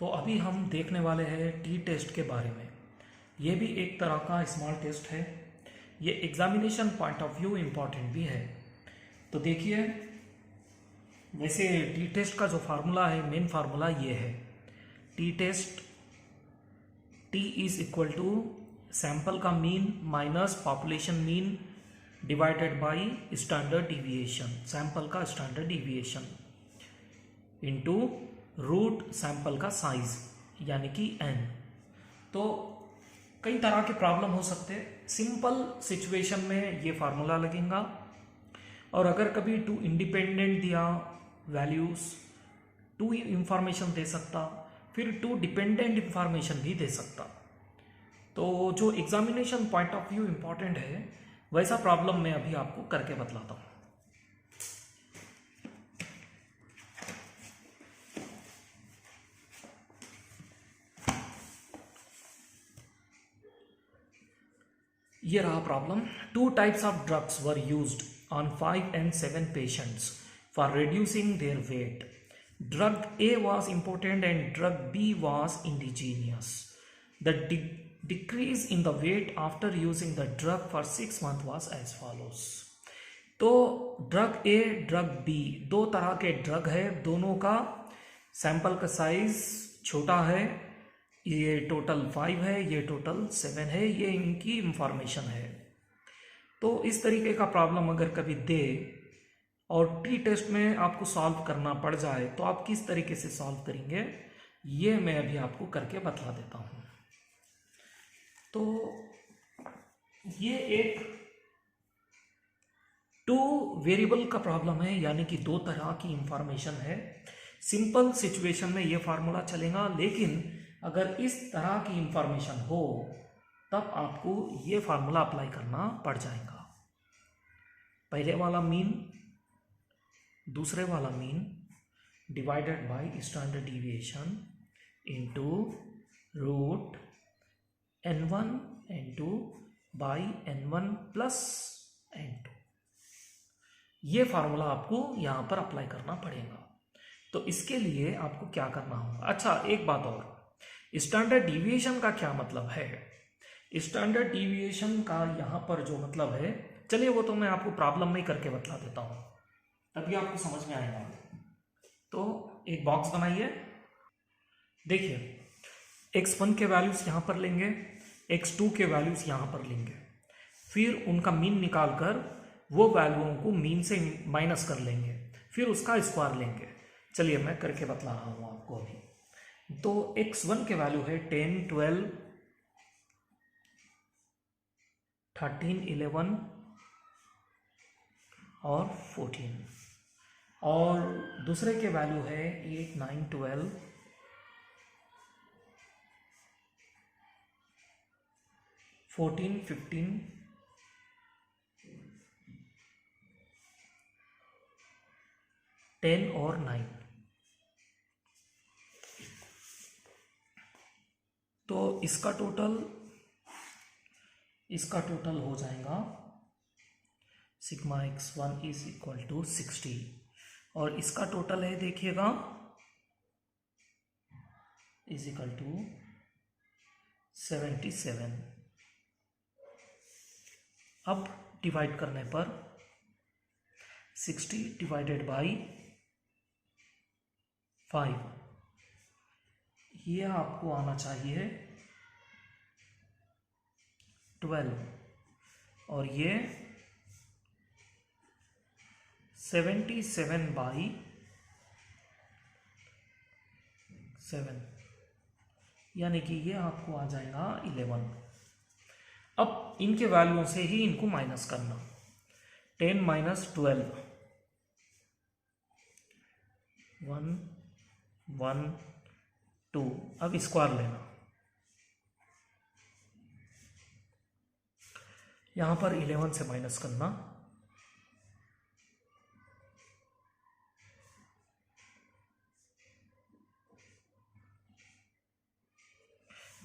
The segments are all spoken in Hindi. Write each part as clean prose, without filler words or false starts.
तो अभी हम देखने वाले हैं टी टेस्ट के बारे में। ये भी एक तरह का स्मॉल टेस्ट है। ये examination point of view important भी है। तो देखिए, वैसे टी टेस्ट का जो फार्मूला है, मेन फार्मूला ये है। T test, t is equal to sample का mean minus population mean divided by standard deviation, sample का standard deviation into root sample का साइज यानी कि n। तो कई तरह के प्रॉब्लम हो सकते हैं। सिंपल सिचुएशन में ये फार्मूला लगेगा, और अगर कभी टू इंडिपेंडेंट दिया वैल्यूज, टू इंफॉर्मेशन दे सकता, फिर टू डिपेंडेंट इंफॉर्मेशन भी दे सकता। तो जो examination point of view important है, वैसा प्रॉब्लम मैं अभी आपको करके बतलाता हूँ। ये रहा problem. 2 types of drugs were used on 5 and 7 patients for reducing their weight. Drug A was important and drug B was indigenous. The decrease in the weight after using the drug for 6 months was as follows. तो ड्रग ए, ड्रग बी, दो तरह के ड्रग है। दोनों का सैंपल का साइज छोटा है। ये टोटल 5 है, ये टोटल 7 है। ये इनकी इंफॉर्मेशन है। तो इस तरीके का प्रॉब्लम अगर कभी दे और टी टेस्ट में आपको सॉल्व करना पड़ जाए, तो आप किस तरीके से सॉल्व करेंगे, ये मैं अभी आपको करके बतला देता हूँ। तो ये एक 2 वेरिएबल का प्रॉब्लम है, यानी कि 2 तरह की इंफॉर्मेशन है। सिंपल सिचुएशन में ये फार्मूला चलेगा, लेकिन अगर इस तरह की इंफॉर्मेशन हो तब आपको ये फार्मूला अप्लाई करना पड़ जाएगा। पहले वाला मीन, दूसरे वाला mean divided by standard deviation into root n1 n2 बाय n1 प्लस n2। ये फार्मूला आपको यहां पर अप्लाई करना पड़ेगा। तो इसके लिए आपको क्या करना होगा? अच्छा, एक बात और, स्टैंडर्ड डिविएशन का क्या मतलब है? स्टैंडर्ड डिविएशन का यहां पर जो मतलब है, चलिए वो तो मैं आपको प्रॉब्लम में ही करके बतला देता हूं, तभी आपको समझ में आएगा। तो एक बॉक्स बनाइए। देखिए, x1 के वैल्यूज यहां पर लेंगे, x2 के वैल्यूज यहां पर लेंगे, फिर उनका मीन निकालकर वो वैल्यूओं को मीन से माइनस कर लेंगे, फिर उसका स्क्वायर लेंगे। चलिए मैं करके बतला रहा हूं आपको अभी। तो x1 के वैल्यू है 10, 12, 13, 11 और 14, और दूसरे के वैल्यू है 8, 9, 12, 14, 15, 10 और 9। तो इसका टोटल हो जाएगा sigma x1 is equal to 60, और इसका टोटल है, देखिएगा, इज इक्वल टू 77। अब डिवाइड करने पर 60 डिवाइडेड बाई 5, ये आपको आना चाहिए 12, और ये 77 बाई 7, यानी कि ये आपको आ जाएगा 11। अब इनके वैल्यू से ही इनको माइनस करना। 10 माइनस 12, 1, 1, 2। अब स्क्वायर लेना, यहां पर 11 से माइनस करना,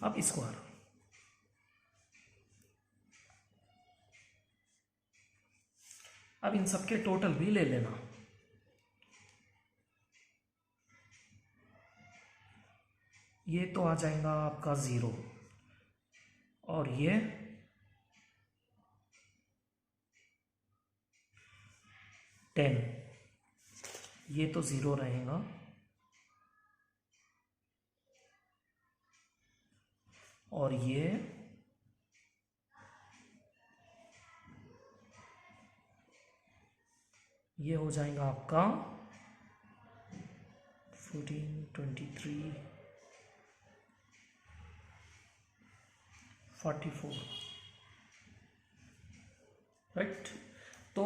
अब स्क्वायर। अब इन सबके टोटल भी ले लेना। ये तो आ जाएगा आपका 0, और ये टेन, ये तो 0 रहेगा, और ये हो जाएगा आपका 14, 23, 44, राइट। तो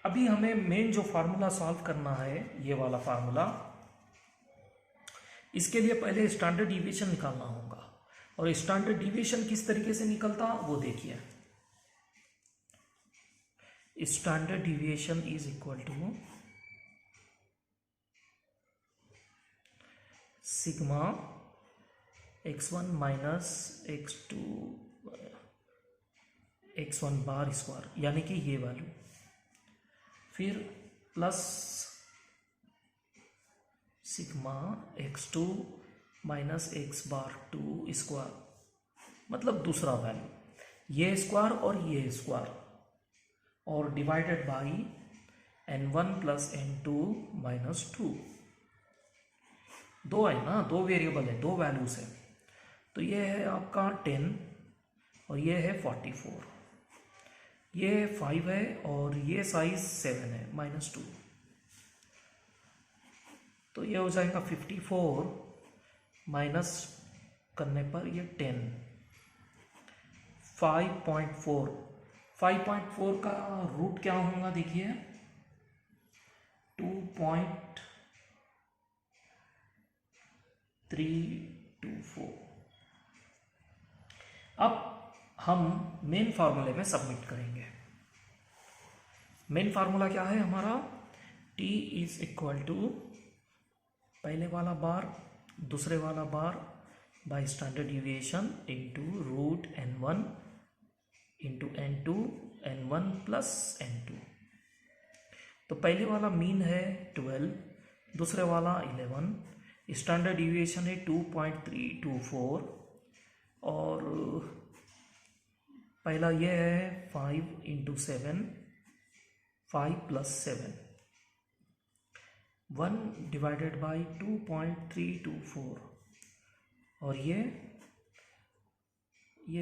अभी हमें मेन जो फार्मूला सॉल्व करना है, ये वाला फार्मूला, इसके लिए पहले स्टैंडर्ड डिविएशन निकालना होगा। और स्टैंडर्ड डिविएशन किस तरीके से निकलता वो देखिए। Standard deviation is equal to sigma x1 minus x2 x1 bar square, यानी कि ये वैल्यू, फिर plus sigma x2 minus x bar 2 square, मतलब दूसरा वैल्यू, ये स्क्वायर और ये स्क्वायर, और divided by n1 plus n2 minus 2। दो है ना, दो वेरिएबल है, दो वैल्यूज है। तो ये है आपका 10 और ये है 44, ये 5 है और ये साइज 7 है, माइनस 2। तो ये हो जाएगा 54 माइनस करने पर ये 10, 5.4। 5.4 का रूट क्या होगा देखिए, 2.324। अब हम मेन फार्मूले में सबमिट करेंगे। मेन फार्मूला क्या है हमारा, t इज इक्वल टू पहले वाला बार दूसरे वाला बार by standard deviation into root n1 into n2 n1 plus n2। तो पहले वाला मीन है 12, दूसरे वाला 11, स्टैंडर्ड डिविएशन है 2.324, और पहला ये है 5 इंटू 7, 5 प्लस 7, 1 डिवाइडेड बाई 2.324, और ये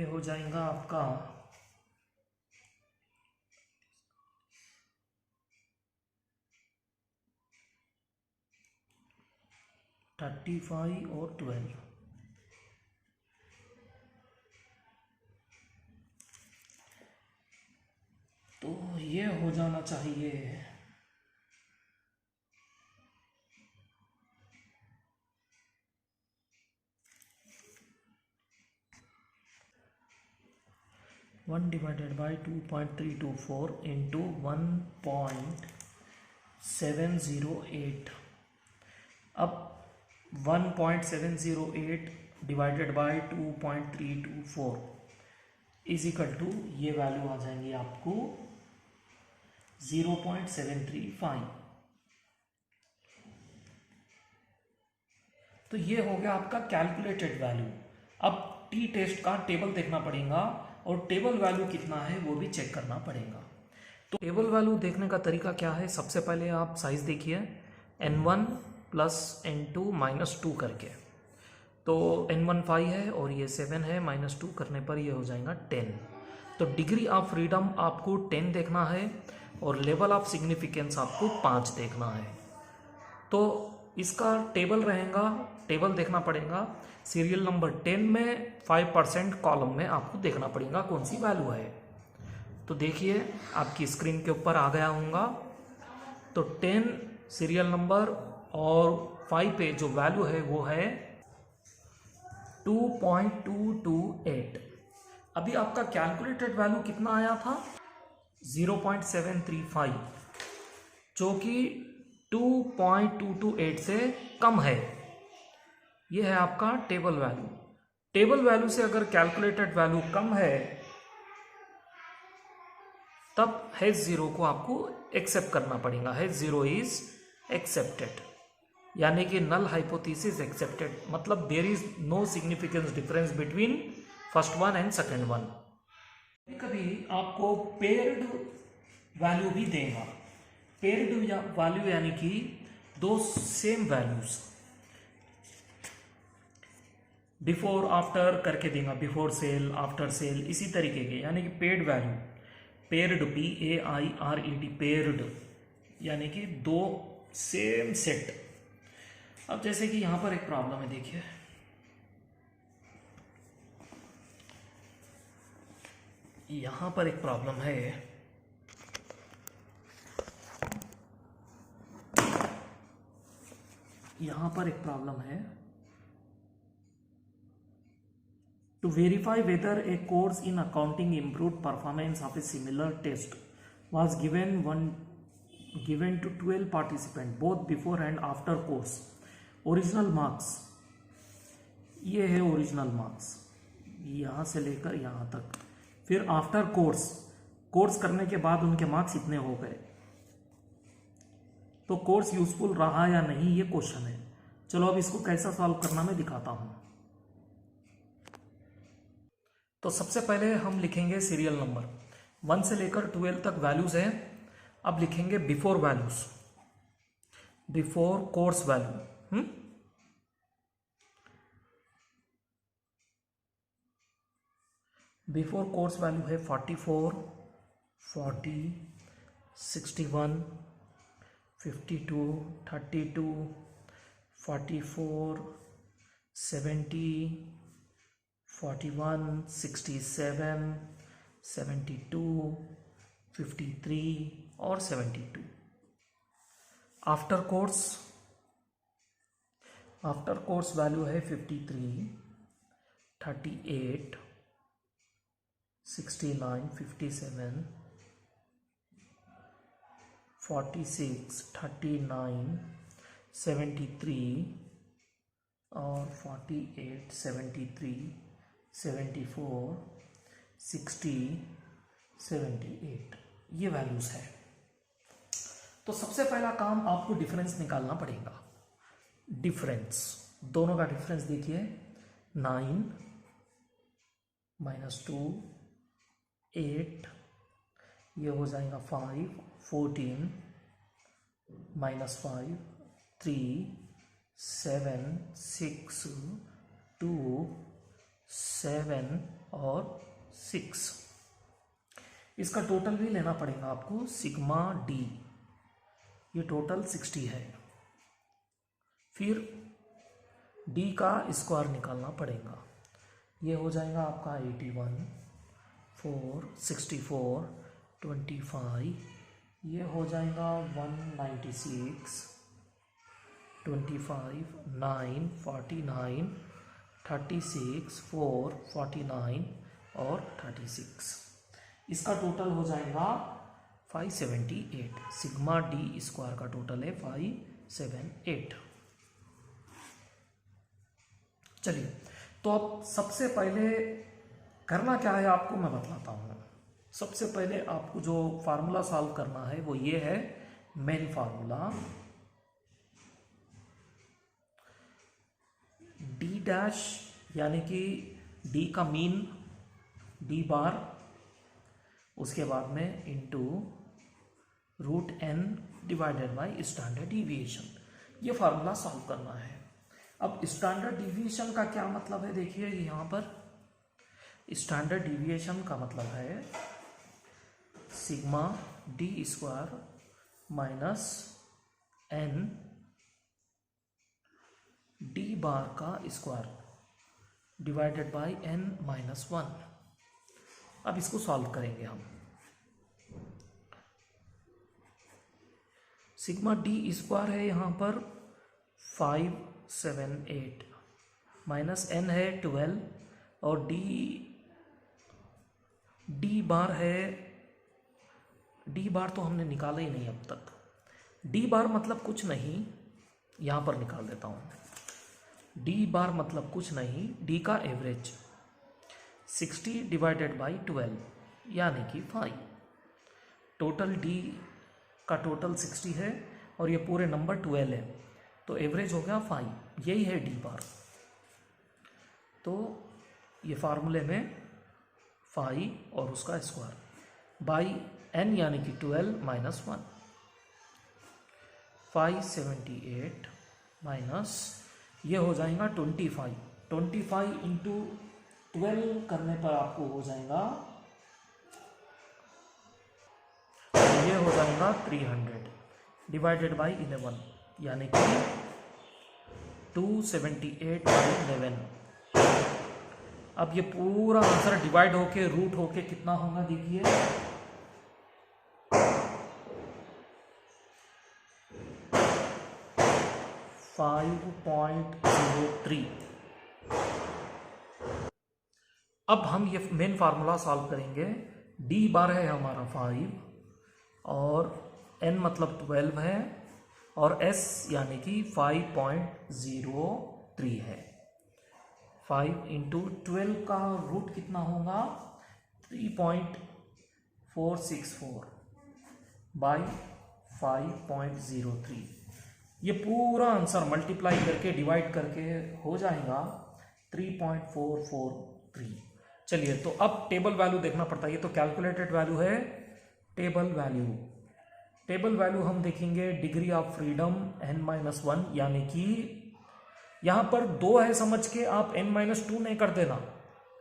हो जाएगा आपका 35 और 12। तो ये हो जाना चाहिए 1 डिवाइडेड बाई 2.324 इंटू 1.708। अब 1.708 divided by 2.324 is equal to, ये वैल्यू आ जाएंगी आपको 0.735। तो ये हो गया आपका कैलकुलेटेड वैल्यू। अब टी टेस्ट का टेबल देखना पड़ेगा और टेबल वैल्यू कितना है वो भी चेक करना पड़ेगा। तो टेबल वैल्यू देखने का तरीका क्या है, सबसे पहले आप साइज देखिए n1 प्लस n2 माइनस 2 करके। तो n1 5 है और ये 7 है, माइनस 2 करने पर ये हो जाएगा 10। तो डिग्री ऑफ फ्रीडम आपको 10 देखना है और लेवल ऑफ सिग्निफिकेंस आपको 5 देखना है। तो इसका टेबल रहेगा, टेबल देखना पड़ेगा। सीरियल नंबर 10 में 5% कॉलम में आपको देखना पड़ेगा कौन सी वैल्यू है। तो देखिए आपकी स्क्रीन के ऊपर आ गया होगा। तो 10 सीरियल नंबर और 5 पे जो वैल्यू है वो है 2.228। अभी आपका कैलकुलेटेड वैल्यू कितना आया था, 0.735, जो कि 2.228 से कम है। यह है आपका टेबल वैल्यू। टेबल वैल्यू से अगर कैलकुलेटेड वैल्यू कम है तब H0 को आपको एक्सेप्ट करना पड़ेगा। H0 is accepted. यानी कि नल हाइपोथेसिस एक्सेप्टेड, मतलब there is no significance difference between first one and second one. कभी आपको पेयर्ड वैल्यू भी देगा। पेयर्ड वैल्यू यानी कि दो सेम वैल्यूज बिफोर आफ्टर करके देगा, बिफोर सेल आफ्टर सेल इसी तरीके के, यानी कि paid value, paired PAIRED, paired यानी कि दो सेम सेट। अब जैसे कि यहां पर एक प्रॉब्लम है, देखिए यहां पर एक प्रॉब्लम है, यहां पर एक प्रॉब्लम है। To verify whether a course in accounting improved performance of a similar test was given to 12 participants both before and after course. Original marks, ये है ओरिजिनल मार्क्स यहाँ से लेकर यहाँ तक, फिर आफ्टर कोर्स करने के बाद उनके मार्क्स इतने हो गए, तो कोर्स यूजफुल रहा या नहीं ये क्वेश्चन है। चलो अब इसको कैसा सॉल्व करना मैं दिखाता हूँ। तो सबसे पहले हम लिखेंगे सीरियल नंबर 1 से लेकर 12 तक वैल्यूज हैं। अब लिखेंगे before values, before course value. Before course value है 44, 40, 61, 52, 32, 44, 70, 41, 67, 72, 53 और 72। आफ्टर कोर्स वैल्यू है 53, 38, 69, 57, 46, 39, 73 और 48, 73, 74, 60, 78 ये वैल्यूज है। तो सबसे पहला काम आपको डिफरेंस निकालना पड़ेगा। डिफरेंस, दोनों का डिफरेंस देखिए, 9 -2 8, ये हो जाएगा 5, 14 -5 3 7 6 2 7 और 6। इसका टोटल भी लेना पड़ेगा आपको, सिग्मा डी, ये टोटल 60 है। फिर डी का स्क्वायर निकालना पड़ेगा, ये हो जाएगा आपका 81, 4 64 25, ये हो जाएगा 196 25 9 49 36 4 49 और 36। इसका टोटल हो जाएगा 578। सिग्मा डी स्क्वायर का टोटल है 578। चलिए, तो अब सबसे पहले करना क्या है आपको मैं बतलाता हूँ। सबसे पहले आपको जो फार्मूला सॉल्व करना है वो ये है, मेन फार्मूला डी डैश यानी कि डी का मीन डी बार, उसके बाद में into √n divided by standard deviation. ये फार्मूला सॉल्व करना है। अब स्टैंडर्ड डिविएशन का क्या मतलब है, देखिए यहाँ पर स्टैंडर्ड डिविएशन का मतलब है sigma D square minus n D बार का स्क्वायर डिवाइडेड बाय n-1। अब इसको सॉल्व करेंगे हम। सिग्मा डी स्क्वायर है यहाँ पर 578 माइनस n है 12 और डी बार है, डी बार तो हमने निकाला ही नहीं अब तक। डी बार मतलब कुछ नहीं, यहाँ पर निकाल देता हूँ। डी बार मतलब कुछ नहीं, डी का एवरेज 60 डिवाइडेड बाई 12 यानी कि 5। टोटल डी का टोटल 60 है और ये पूरे नंबर 12 है, तो एवरेज हो गया 5, यही है डी बार। तो ये फार्मूले में 5 और उसका स्क्वायर बाई n यानी कि 12 माइनस 1, 578 माइनस ये हो जाएगा 25 इंटू 12 करने पर आपको हो जाएगा, ये हो जाएगा 300 डिवाइडेड बाई 11 यानी कि 278 बाई 11। अब ये पूरा आंसर डिवाइड होके रूट होके कितना होगा देखिए, 5.03। अब हम ये मेन फार्मूला सॉल्व करेंगे। डी बार है हमारा 5 और n मतलब 12 है और s यानी कि 5.03 है। 5 इंटू 12 का रूट कितना होगा 3.464 बाई 5.03। ये पूरा आंसर मल्टीप्लाई करके डिवाइड करके हो जाएगा 3.443। चलिए तो अब टेबल वैल्यू देखना पड़ता है, ये तो कैलकुलेटेड वैल्यू है, टेबल वैल्यू हम देखेंगे डिग्री ऑफ फ्रीडम n-1 यानी कि यहाँ पर 2 है समझ के आप n-2 नहीं कर देना,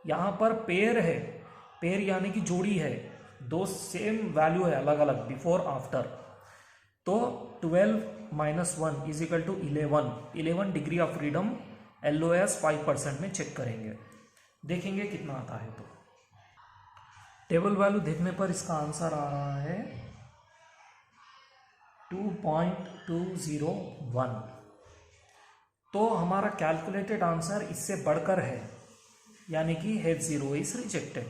यहाँ पर पेयर है, पेयर यानी कि जोड़ी है, 2 सेम वैल्यू है अलग अलग बिफोर आफ्टर। तो 12 minus 1 is equal to 11 degree of freedom LOS 5% में चेक करेंगे, देखेंगे कितना आता है। तो टेबल वैल्यू देखने पर इसका आंसर आ रहा है 2.201। तो हमारा कैलकुलेटेड आंसर इससे बढ़कर है यानी कि H0 इज रिजेक्टेड।